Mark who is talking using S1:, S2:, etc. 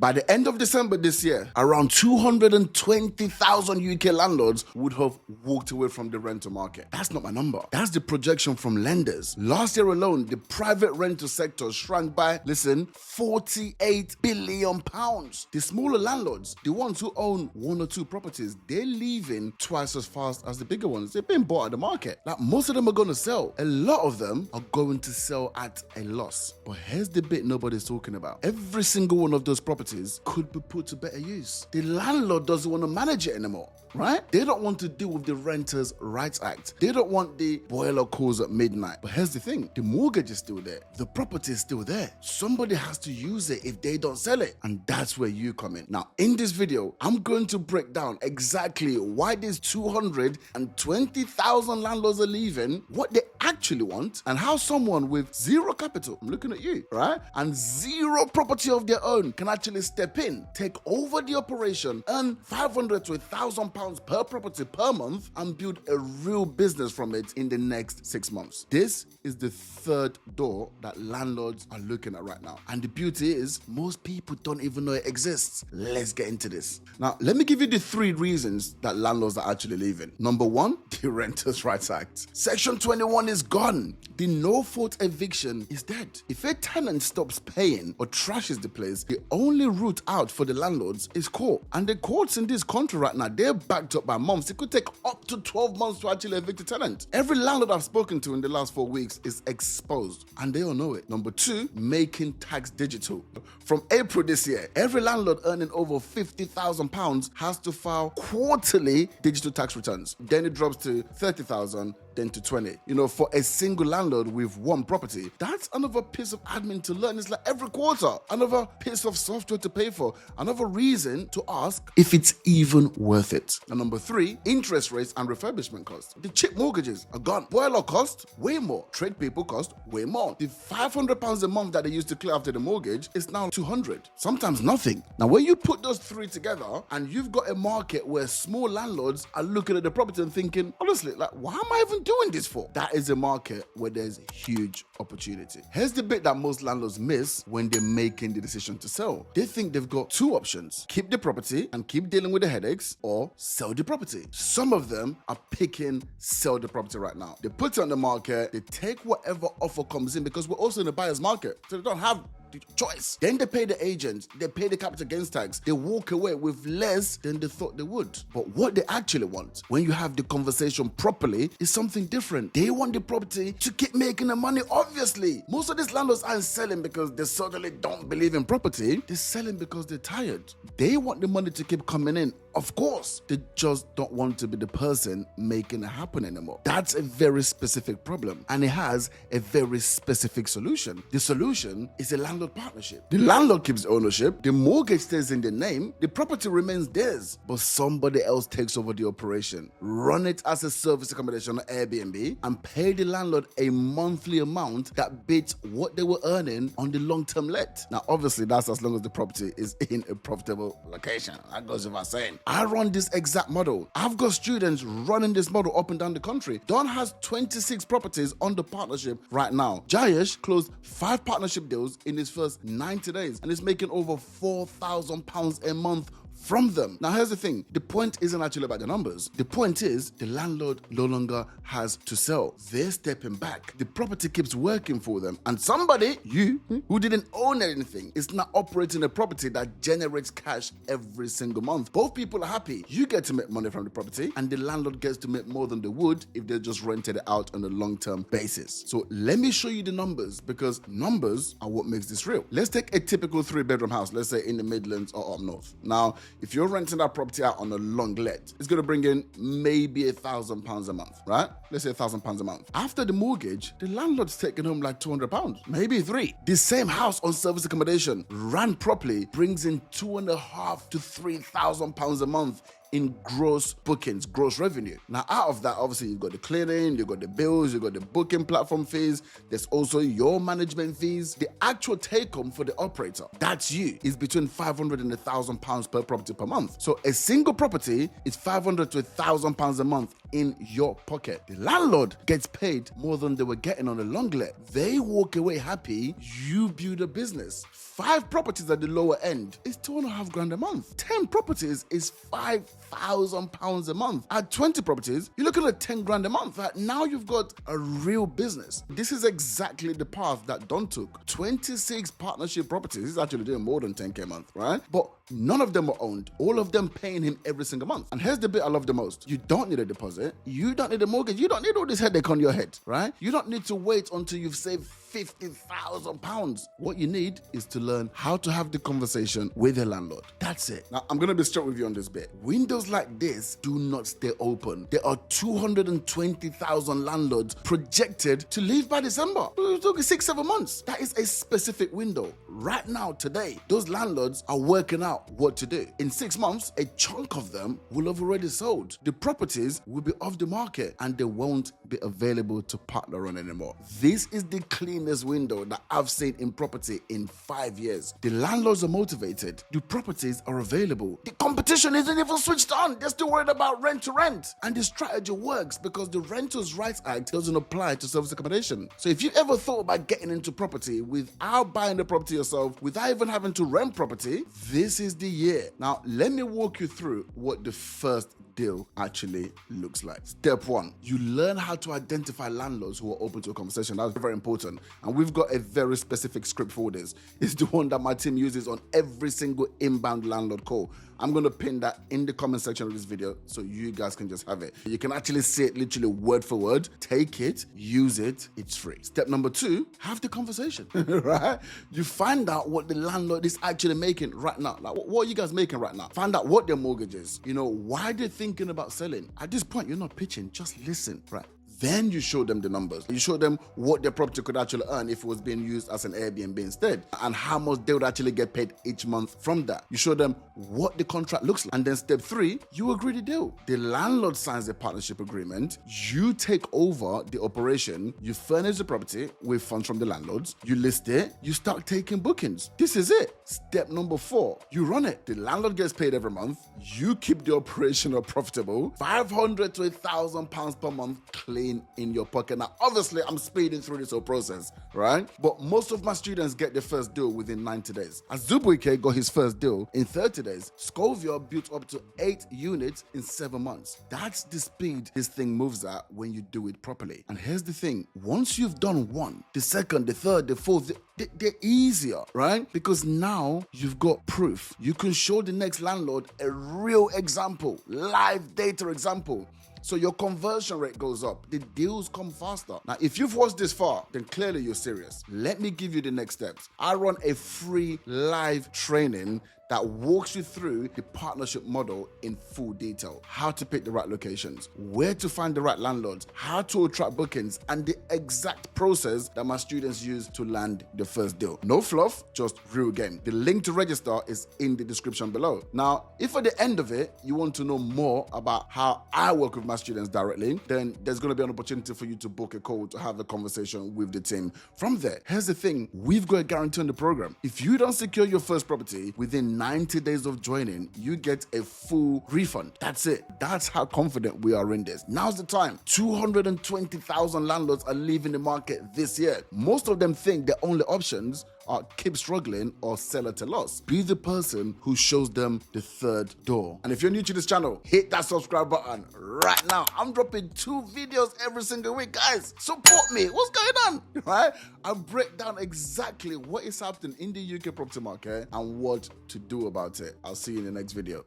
S1: By the end of December this year, around 220,000 UK landlords would have walked away from the rental market. That's not my number. That's the projection from lenders. Last year alone, the private rental sector shrank by, listen, £48 billion. The smaller landlords, the ones who own one or two properties, they're leaving twice as fast as the bigger ones. They've been bought at the market. Like, most of them are going to sell. A lot of them are going to sell at a loss. But here's the bit nobody's talking about. Every single one of those properties could be put to better use. The landlord doesn't want to manage it anymore, right? They don't want to deal with the Renters' Rights Act. They don't want the boiler calls at midnight. But here's the thing. The mortgage is still there. The property is still there. Somebody has to use it if they don't sell it. And that's where you come in. Now, in this video, I'm going to break down exactly why these 220,000 landlords are leaving, what they actually want, and how someone with zero capital, I'm looking at you, right, and zero property of their own can actually step in, take over the operation, earn £500 to £1,000 per property per month, and build a real business from it in the next 6 months. This is the third door that landlords are looking at right now. And the beauty is, most people don't even know it exists. Let's get into this. Now, let me give you the 3 reasons that landlords are actually leaving. Number 1, the Renters' Rights Act. Section 21 is gone. The no-fault eviction is dead. If a tenant stops paying or trashes the place, the only route out for the landlords is court. And the courts in this country right now, they're backed up by months. It could take up to 12 months to actually evict a tenant. Every landlord I've spoken to in the last 4 weeks is exposed, and they all know it. Number 2, making tax digital. From April this year, every landlord earning over £50,000 has to file quarterly digital tax returns. Then it drops to 30,000, then to 20. You know, for a single landlord with one property, that's another piece of admin to learn. It's like every quarter, another piece of software to pay for, another reason to ask if it's even worth it. And number 3, interest rates and refurbishment costs. The cheap mortgages are gone. Boiler cost, way more. Trade people cost, way more. The £500 a month that they used to clear after the mortgage is now 200, sometimes nothing. Now, when you put those 3 together and you've got a market where small landlords are looking at the property and thinking, honestly, like, why am I even doing this for? That is a market where there's huge opportunity. Here's the bit that most landlords miss when they're making the decision to sell. They think they've got 2 options: keep the property and keep dealing with the headaches, or sell the property. Some of them are picking sell the property right now. They put it on the market, they take whatever offer comes in, because we're also in a buyer's market, so they don't have choice. Then they pay the agent, they pay the capital gains tax, they walk away with less than they thought they would. But what they actually want, when you have the conversation properly, is something different. They want the property to keep making the money, obviously. Most of these landlords aren't selling because they suddenly don't believe in property. They're selling because they're tired. They want the money to keep coming in. Of course, they just don't want to be the person making it happen anymore. That's a very specific problem, and it has a very specific solution. The solution is a landlord partnership. The landlord keeps ownership, the mortgage stays in the name, the property remains theirs, but somebody else takes over the operation. Run it as a service accommodation on Airbnb and pay the landlord a monthly amount that beats what they were earning on the long-term let. Now, obviously, that's as long as the property is in a profitable location. That goes without saying. I run this exact model. I've got students running this model up and down the country. Don has 26 properties on the partnership right now. Jayesh closed 5 partnership deals in his first 90 days and is making over £4,000 a month from them. Now, here's the thing. The point isn't actually about the numbers. The point is the landlord no longer has to sell. They're stepping back. The property keeps working for them. And somebody, you, who didn't own anything, is now operating a property that generates cash every single month. Both people are happy. You get to make money from the property, and the landlord gets to make more than they would if they just rented it out on a long-term basis. So let me show you the numbers, because numbers are what makes this real. Let's take a typical 3-bedroom house, let's say in the Midlands or up north. Now, if you're renting that property out on a long let, it's going to bring in maybe £1,000 a month, right? Let's say £1,000 a month. After the mortgage, the landlord's taking home like £200, maybe 3. The same house on service accommodation, ran properly, brings in £2,500 to £3,000 a month in gross bookings, gross revenue. Now, out of that, obviously, you've got the cleaning, you've got the bills, you've got the booking platform fees. There's also your management fees. The actual take home for the operator, that's you, is between £500 and £1,000 per property per month. So a single property is £500 to £1,000 a month in your pocket. The landlord gets paid more than they were getting on a long let. They walk away happy. You build a business. 5 properties at the lower end is £2.5 a month. 10 properties is £5,000 a month. At 20 properties, you're looking at £10,000 a month. Right? Now you've got a real business. This is exactly the path that Don took. 26 partnership properties. He's actually doing more than 10K a month, right? But none of them were owned. All of them paying him every single month. And here's the bit I love the most. You don't need a deposit. You don't need a mortgage. You don't need all this headache on your head, right? You don't need to wait until you've saved £50,000. What you need is to learn how to have the conversation with a landlord. That's it. Now, I'm going to be straight with you on this bit. Windows like this do not stay open. There are 220,000 landlords projected to leave by December. We're talking 6-7 months. That is a specific window. Right now, today, those landlords are working out what to do. In 6 months, a chunk of them will have already sold. The properties will be off the market and they won't be available to partner on anymore. This is the cleanest window that I've seen in property in 5 years. The landlords are motivated. The properties are available. The competition isn't even switched on. They're still worried about rent to rent. And the strategy works because the Renters' Rights Act doesn't apply to service accommodation. So if you ever thought about getting into property without buying the property yourself, without even having to rent property, this is the year. Now, let me walk you through what the first deal actually looks like. Step 1, you learn how to identify landlords who are open to a conversation. That's very important. And we've got a very specific script for this. It's the one that my team uses on every single inbound landlord call. I'm going to pin that in the comment section of this video so you guys can just have it. You can actually see it literally word for word. Take it, use it, it's free. Step number 2, have the conversation, right? You find out what the landlord is actually making right now. Like, what are you guys making right now? Find out what their mortgage is. You know, why they're thinking about selling. At this point, you're not pitching, just listen, right? Then you show them the numbers. You show them what their property could actually earn if it was being used as an Airbnb instead, and how much they would actually get paid each month from that. You show them what the contract looks like. And then step 3, you agree the deal. The landlord signs a partnership agreement. You take over the operation. You furnish the property with funds from the landlords. You list it. You start taking bookings. This is it. Step number 4, you run it. The landlord gets paid every month. You keep the operation profitable. £500 to £1,000 per month clean in your pocket. Now, obviously, I'm speeding through this whole process, right? But most of my students get their first deal within 90 days. Azubuike got his first deal in 30 days. Scovia built up to 8 units in 7 months. That's the speed this thing moves at when you do it properly. And here's the thing. Once you've done one, the second, the third, the fourth, they're easier, right? Because now you've got proof. You can show the next landlord a real example, live data example. So your conversion rate goes up. The deals come faster. Now, if you've watched this far, then clearly you're serious. Let me give you the next steps. I run a free live training that walks you through the partnership model in full detail. How to pick the right locations, where to find the right landlords, how to attract bookings, and the exact process that my students use to land the first deal. No fluff, just real game. The link to register is in the description below. Now, if at the end of it, you want to know more about how I work with my students directly, then there's going to be an opportunity for you to book a call to have a conversation with the team. From there, here's the thing. We've got a guarantee on the program. If you don't secure your first property within 90 days of joining, you get a full refund. That's it. That's how confident we are in this. Now's the time. 220,000 landlords are leaving the market this year. Most of them think their only options are keep struggling or sell at a loss. Be the person who shows them the third door. And if you're new to this channel, hit that subscribe button right now. I'm dropping 2 videos every single week. Guys, support me. What's going on? Right? I break down exactly what is happening in the UK property market and what to do about it. I'll see you in the next video.